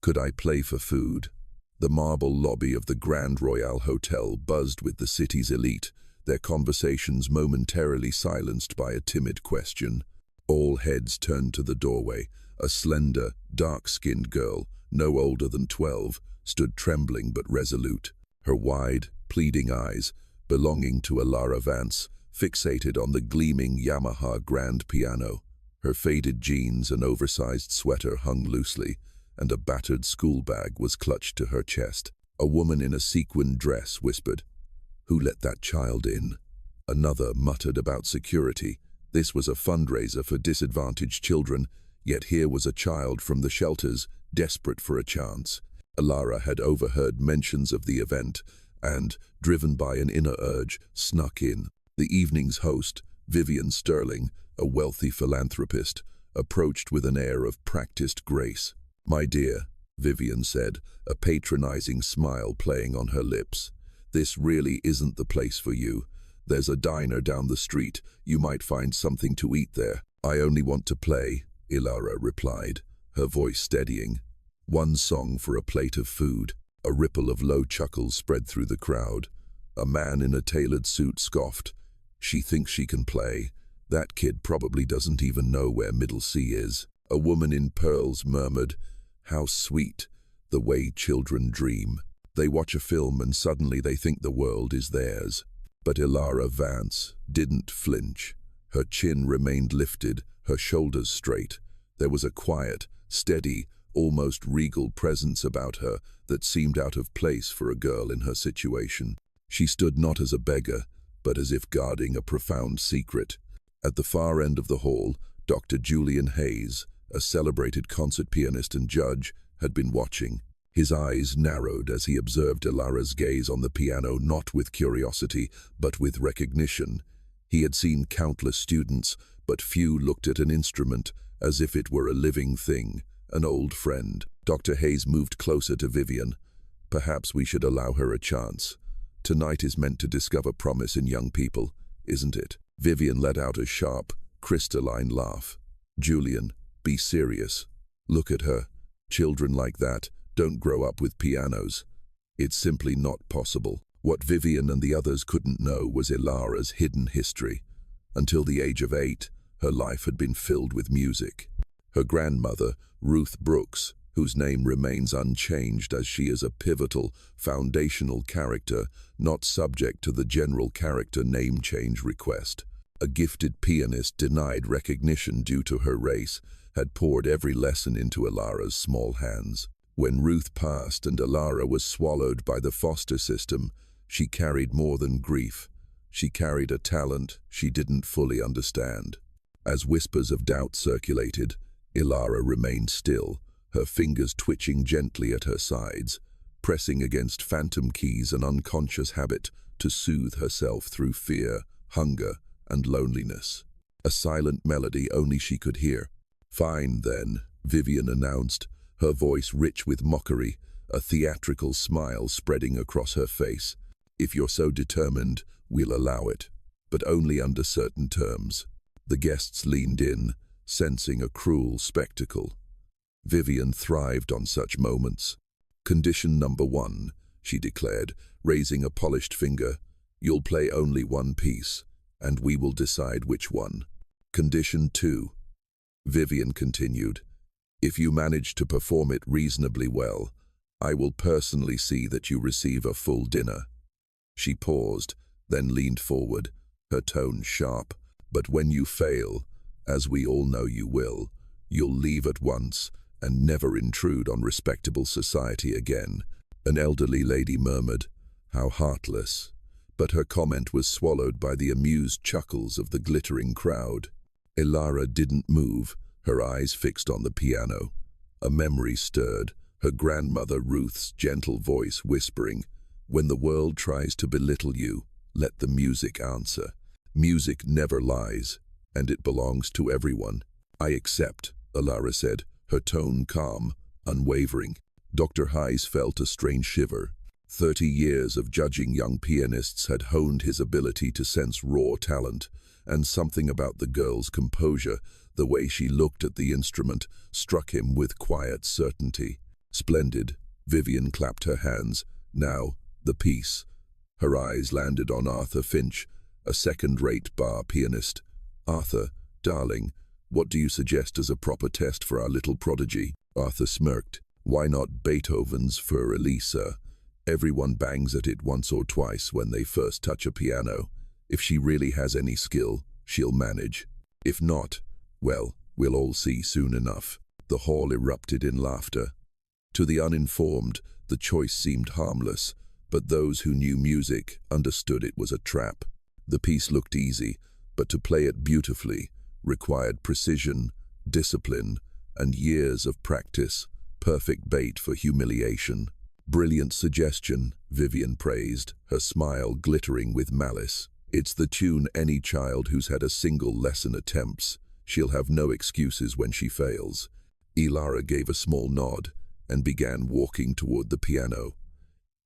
Could I play for food? The marble lobby of the Grand Royal Hotel buzzed with the city's elite, their conversations momentarily silenced by a timid question. All heads turned to the doorway. A slender, dark-skinned girl, no older than 12, stood trembling but resolute, her wide, pleading eyes, belonging to Alara Vance, fixated on the gleaming Yamaha grand piano. Her faded jeans and oversized sweater hung loosely, and a battered school bag was clutched to her chest. A woman in a sequined dress whispered, "Who let that child in?" Another muttered about security. This was a fundraiser for disadvantaged children, yet here was a child from the shelters, desperate for a chance. Alara had overheard mentions of the event and, driven by an inner urge, snuck in. The evening's host, Vivian Sterling, a wealthy philanthropist, approached with an air of practiced grace. "My dear," Vivian said, a patronizing smile playing on her lips, "this really isn't the place for you. There's a diner down the street. You might find something to eat there." "I only want to play," Alara replied, her voice steadying. "One song for a plate of food." A ripple of low chuckles spread through the crowd. A man in a tailored suit scoffed. "She thinks she can play. That kid probably doesn't even know where Middle C is." A woman in pearls murmured, "How sweet, the way children dream. They watch a film and suddenly they think the world is theirs." But Alara Vance didn't flinch. Her chin remained lifted, her shoulders straight. There was a quiet, steady, almost regal presence about her that seemed out of place for a girl in her situation. She stood not as a beggar, but as if guarding a profound secret. At the far end of the hall, Dr. Julian Hayes, a celebrated concert pianist and judge, had been watching. His eyes narrowed as he observed Alara's gaze on the piano, not with curiosity, but with recognition. He had seen countless students, but few looked at an instrument as if it were a living thing, an old friend. Dr. Hayes moved closer to Vivian. "Perhaps we should allow her a chance. Tonight is meant to discover promise in young people, isn't it?" Vivian let out a sharp, crystalline laugh. "Julian, be serious. Look at her. Children like that don't grow up with pianos. It's simply not possible." What Vivian and the others couldn't know was Alara's hidden history. Until the age of 8, her life had been filled with music. Her grandmother, Ruth Brooks, whose name remains unchanged as she is a pivotal, foundational character, not subject to the general character name change request. A gifted pianist denied recognition due to her race, had poured every lesson into Alara's small hands. When Ruth passed and Alara was swallowed by the foster system, she carried more than grief. She carried a talent she didn't fully understand. As whispers of doubt circulated, Alara remained still, her fingers twitching gently at her sides, pressing against phantom keys, an unconscious habit to soothe herself through fear, hunger, and loneliness. A silent melody only she could hear. "Fine, then," Vivian announced, her voice rich with mockery, a theatrical smile spreading across her face. "If you're so determined, we'll allow it, but only under certain terms." The guests leaned in, sensing a cruel spectacle. Vivian thrived on such moments. "Condition number 1, she declared, raising a polished finger. "You'll play only one piece, and we will decide which one." "Condition 2, Vivian continued. "If you manage to perform it reasonably well, I will personally see that you receive a full dinner." She paused, then leaned forward, her tone sharp. "But when you fail, as we all know you will, you'll leave at once and never intrude on respectable society again." An elderly lady murmured, "How heartless," but her comment was swallowed by the amused chuckles of the glittering crowd. Alara didn't move, her eyes fixed on the piano. A memory stirred, her grandmother Ruth's gentle voice whispering, "When the world tries to belittle you, let the music answer. Music never lies, and it belongs to everyone." "I accept," Alara said, her tone calm, unwavering. Dr. Hayes felt a strange shiver. 30 years of judging young pianists had honed his ability to sense raw talent, and something about the girl's composure, the way she looked at the instrument, struck him with quiet certainty. Splendid. Vivian clapped her hands. Now, the piece. Her eyes landed on Arthur Finch, a second-rate bar pianist. Arthur, darling, what do you suggest as a proper test for our little prodigy? Arthur smirked. Why not Beethoven's Für Elisa? Everyone bangs at it once or twice when they first touch a piano. If she really has any skill, she'll manage. If not, well, we'll all see soon enough. The hall erupted in laughter. To the uninformed, the choice seemed harmless, but those who knew music understood it was a trap. The piece looked easy, but to play it beautifully required precision, discipline, and years of practice, perfect bait for humiliation. Brilliant suggestion, Vivian praised, her smile glittering with malice. It's the tune any child who's had a single lesson attempts. She'll have no excuses when she fails. Ilara gave a small nod and began walking toward the piano.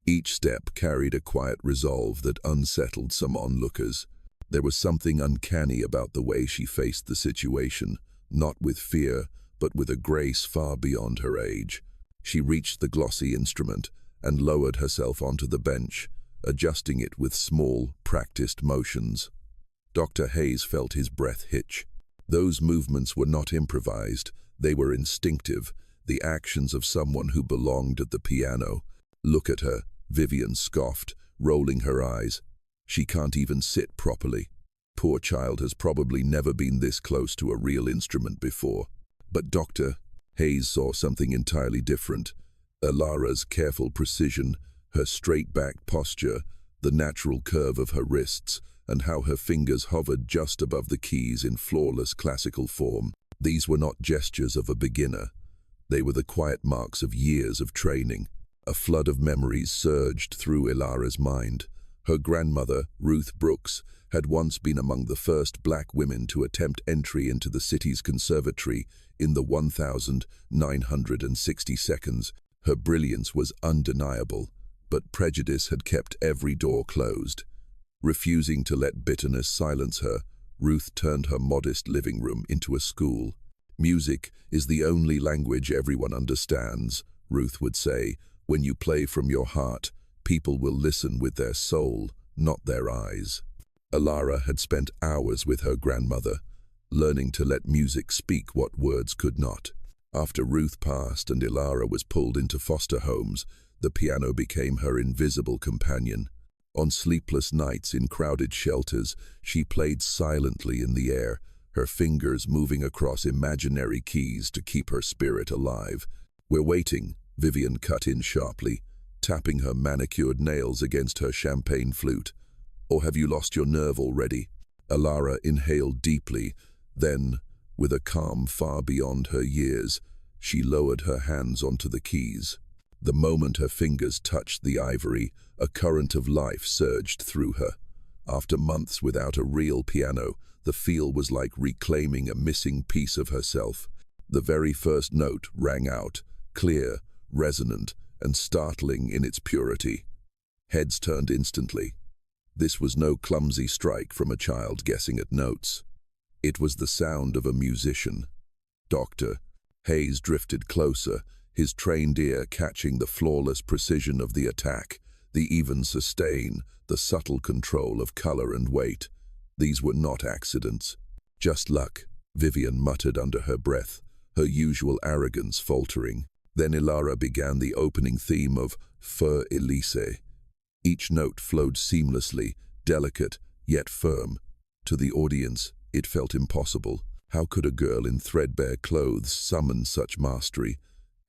Each step carried a quiet resolve that unsettled some onlookers. There was something uncanny about the way she faced the situation, not with fear, but with a grace far beyond her age. She reached the glossy instrument and lowered herself onto the bench, adjusting it with small, practiced motions. Dr. Hayes felt his breath hitch. Those movements were not improvised, they were instinctive, the actions of someone who belonged at the piano. Look at her, Vivian scoffed, rolling her eyes. She can't even sit properly. Poor child has probably never been this close to a real instrument before. But Dr. Hayes saw something entirely different. Ilara's careful precision, her straight-back posture, the natural curve of her wrists, and how her fingers hovered just above the keys in flawless classical form. These were not gestures of a beginner. They were the quiet marks of years of training. A flood of memories surged through Ilara's mind. Her grandmother, Ruth Brooks, had once been among the first black women to attempt entry into the city's conservatory in the 1,960 seconds. Her brilliance was undeniable, but prejudice had kept every door closed. Refusing to let bitterness silence her, Ruth turned her modest living room into a school. Music is the only language everyone understands, Ruth would say. When you play from your heart, people will listen with their soul, not their eyes. Ilara had spent hours with her grandmother, learning to let music speak what words could not. After Ruth passed and Ilara was pulled into foster homes, the piano became her invisible companion. On sleepless nights in crowded shelters, she played silently in the air, her fingers moving across imaginary keys to keep her spirit alive. "We're waiting," Vivian cut in sharply, tapping her manicured nails against her champagne flute. "Or have you lost your nerve already?" Ilara inhaled deeply, then, with a calm far beyond her years, she lowered her hands onto the keys. The moment her fingers touched the ivory, a current of life surged through her. After months without a real piano, the feel was like reclaiming a missing piece of herself. The very first note rang out, clear, resonant, and startling in its purity. Heads turned instantly. This was no clumsy strike from a child guessing at notes. It was the sound of a musician. Dr. Hayes drifted closer, his trained ear catching the flawless precision of the attack, the even sustain, the subtle control of color and weight. These were not accidents. "Just luck," Vivian muttered under her breath, her usual arrogance faltering. Then Ilara began the opening theme of Für Elise. Each note flowed seamlessly, delicate, yet firm. To the audience, it felt impossible. How could a girl in threadbare clothes summon such mastery?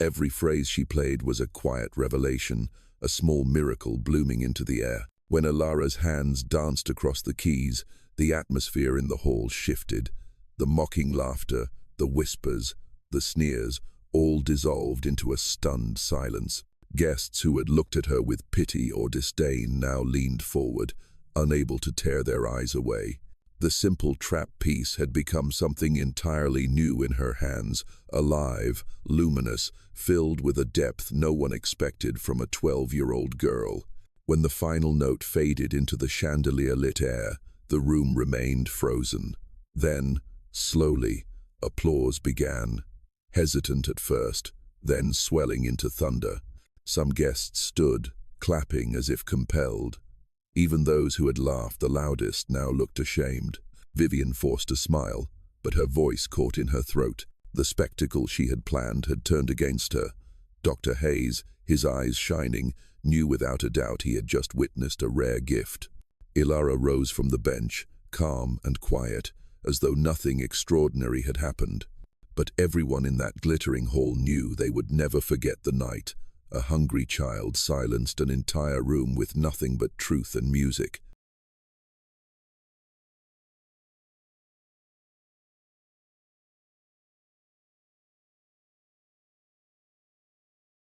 Every phrase she played was a quiet revelation, a small miracle blooming into the air. When Ilara's hands danced across the keys, the atmosphere in the hall shifted. The mocking laughter, the whispers, the sneers, all dissolved into a stunned silence. Guests who had looked at her with pity or disdain now leaned forward, unable to tear their eyes away. The simple trap piece had become something entirely new in her hands, alive, luminous, filled with a depth no one expected from a 12-year-old girl. When the final note faded into the chandelier-lit air, the room remained frozen. Then, slowly, applause began. Hesitant at first, then swelling into thunder. Some guests stood, clapping as if compelled. Even those who had laughed the loudest now looked ashamed. Vivian forced a smile, but her voice caught in her throat. The spectacle she had planned had turned against her. Dr. Hayes, his eyes shining, knew without a doubt he had just witnessed a rare gift. Ilara rose from the bench, calm and quiet, as though nothing extraordinary had happened. But everyone in that glittering hall knew they would never forget the night. A hungry child silenced an entire room with nothing but truth and music.